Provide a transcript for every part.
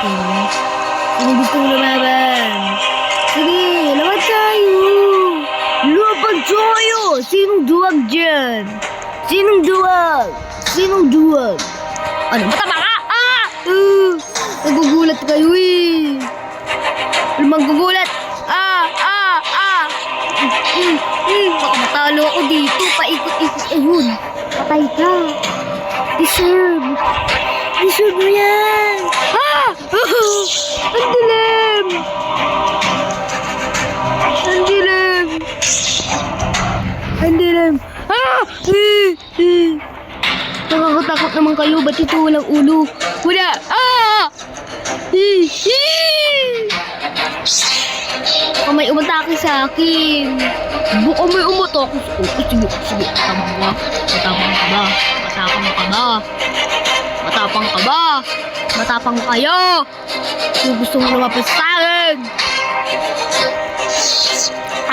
akin. Sino gustong lumaban? Sige, laban tayo! Laban tayo! Sinong duwag dyan? Sinong duwag? Sinong duwag? Ano? Matama ka! Nagugulat kayo eh! Magugulat! Baka matalo ako dito. Paikot-ikot. Ayun. Patay ka. Deserve. Deserve mo yan. Ang dilim. Ang dilim. Ang dilim. Nakakatakot naman kayo. Ba't ito walang ulo? Wala. Baka may umatake sa akin. Baka may umatake sa akin. Sige. Matapang ka. Matapang ka ba? Matapang ka ba? Matapang ka ba? Matapang kayo. Kung gusto mo lumapit sa akin.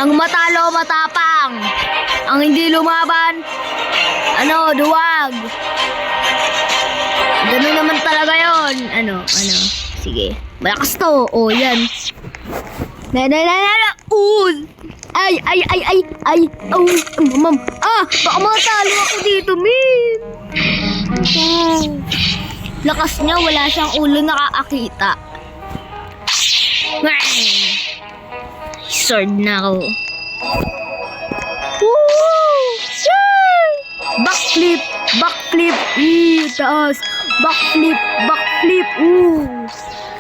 Ang matalo, matapang. Ang hindi lumaban, duwag. Ganun naman talaga yon. Sige. Malakas to. Oh, yan. Ay. Ma'am. Baka matalo ako dito, min. Lakas niya, wala siyang ulo nakakakita. Sword na ako. Backflip. Taas. Backflip.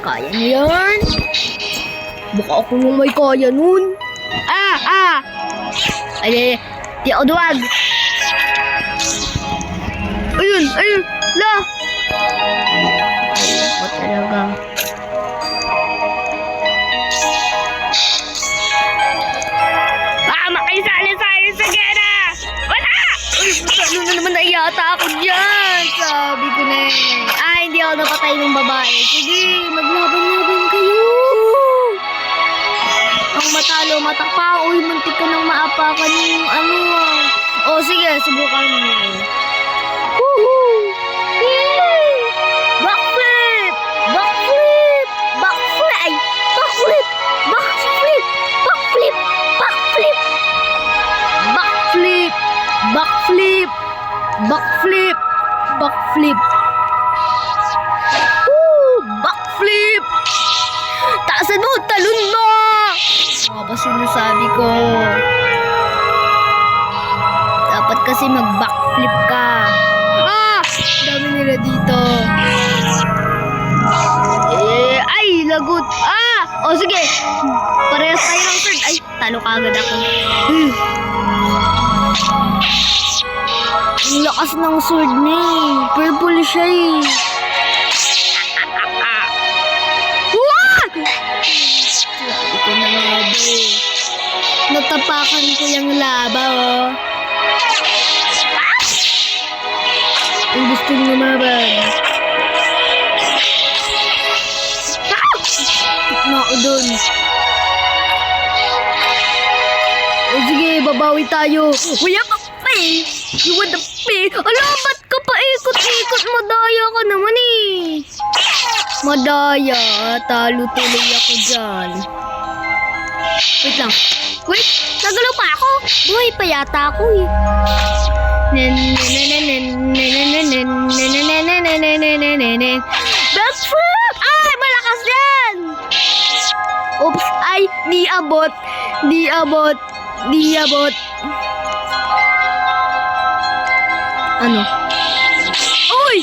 Kaya niya yan. Baka ako nung may kaya nun. Ay, di ako duwag. Ayun, la. Ay, what talaga. Makisali sa'yo sa gera. Wala! Ano na naman naiyata ako dyan. Sabi ko na hindi ako napatay ng babae. Sige, maglaban-laban kayo. Ang matalo, matapa. Uy, muntik ka nang maapakan yung sige, subukan mo. Woohoo! Yay! Backflip! Backflip! Taasan mo! Talon mo! Ano ba sinasabi ko? Dapat kasi mag-backflip ka. Dami nila dito. Ay! Lagot! Sige! Parehas tayo ng sword. Ay! Talo ka agad ako. Ang lakas ng sword niya eh. Purple siya eh. Sabi ko na nga ba eh. Natapakan ko yung laba Ang gusto nyo naman. Na ako dun. Sige, babawi tayo. Wala ka pa eh. You want the pig? Ba't ka pa ikot-ikot? Madaya ka naman eh. Madaya. Talo tuloy ako dyan. Wait lang. Wait, nagalaw pa ako. Buhay pa yata ako eh. Backflip! Ay, malakas yan! Oops, ay, di abot. Ano? Uy!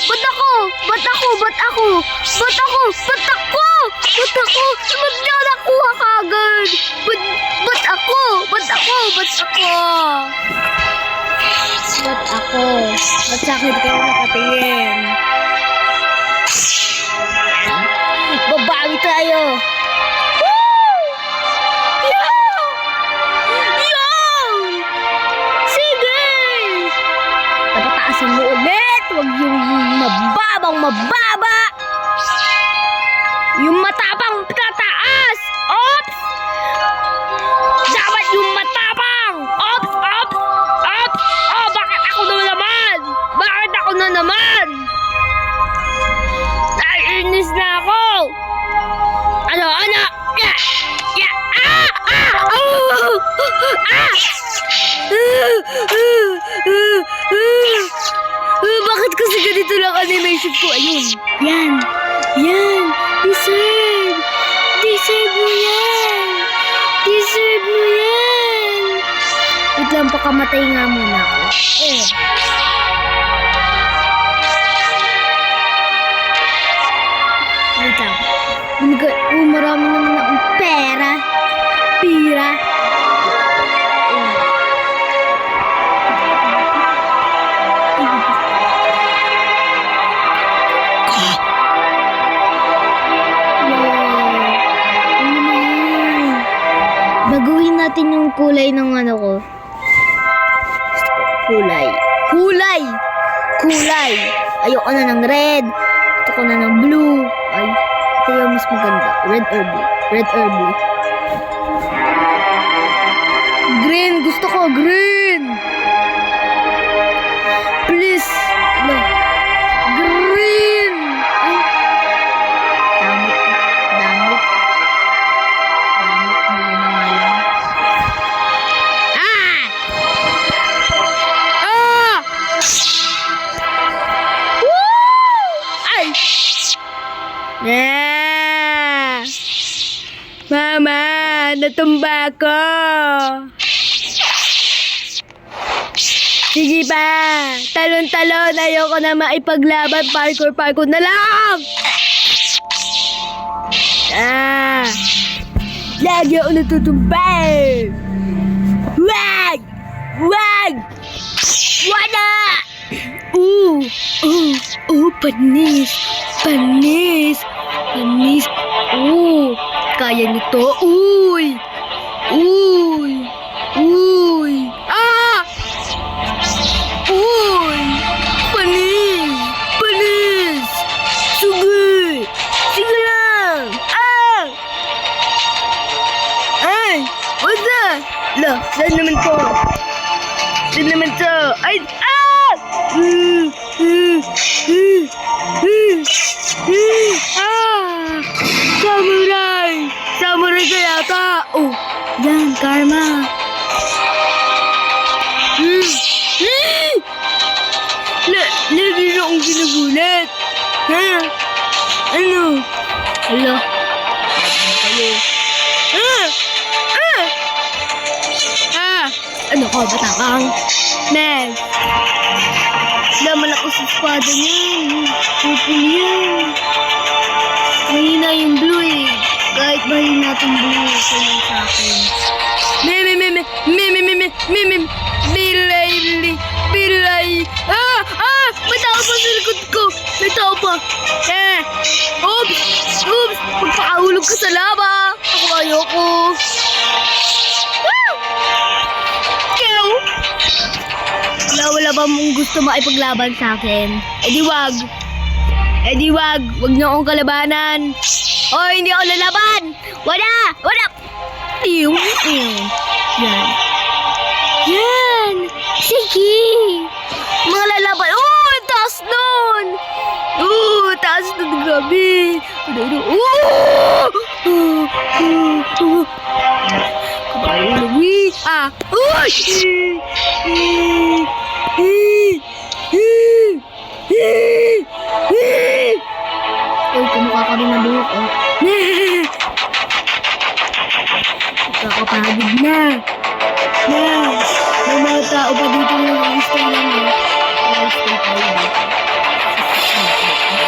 Ba't ako? Ba't niya nakuha kagad? Ba't ako? Ba't sakit kayo nakatingin? Babawi tayo! Napataasan mo ulit. Huwag yung mababa. Yung matapang tataas. Ops! Dapat yung matapang. Ops! Bakit ako na naman? Naiinis na ako. Ito lang animation ko. Ayun. Yan. Yan. Deserve. Deserve mo yan. Deserve mo yan. Wait lang, pakamatay nga muna ako. Wait lang. Marami naman akong pera. Pira. Baguhin natin yung kulay ng ano ko. Kulay. Kulay! Kulay! Ayoko na ng red. Gusto ko na ng blue. Ay, ito yung mas maganda. Red or blue. Red or blue. Green! Gusto ko green! Please! No. Green! Ay! Damot. Damot. Damot muna na nga lang. Ah! Ah! Woo! Ay! Yeah! Mama! Natumba ko! Sige pa! Talon-talon! Ayoko na maipaglaban! Parkour na lang! Ah! Lagi ako natutumba! Wag! Wag! Wala! Panis! Panis! Panis! Kaya nito! Uy! Uy! Uy! Ah! Uy! Panis! Panis! Sige! Sige lang! Ah! Ay! What's that? La, saan naman to? Saan naman to? Ay! Ah! Ah! Samurai! Samurai ka yata! Oh! Yan, karma! Lagi na akong ginagulat! Ha? Ano? Hala? Ano kayo? Ano ko, batakang? Nes! Laman ako sa espada niyan. Pupul yan. Mahina yung blue eh. Kahit mahina itong blue, sa'yo sa akin. Bilay. May tao pa sa likod ko. May tao pa. Oops. Magpakahulog ka sa lava. Ako ayoko. Wala ba mong gusto maipaglaban sa akin? Edi wag. Wag niyo akong kalabanan. Hindi ako lalaban. Wala. Yan. Sige. Mga lalaban. Taas nun. Taas nun. Grabe. Kumukha ka rin na buhok, Kakapagod na. May mga tao pa dito na gusto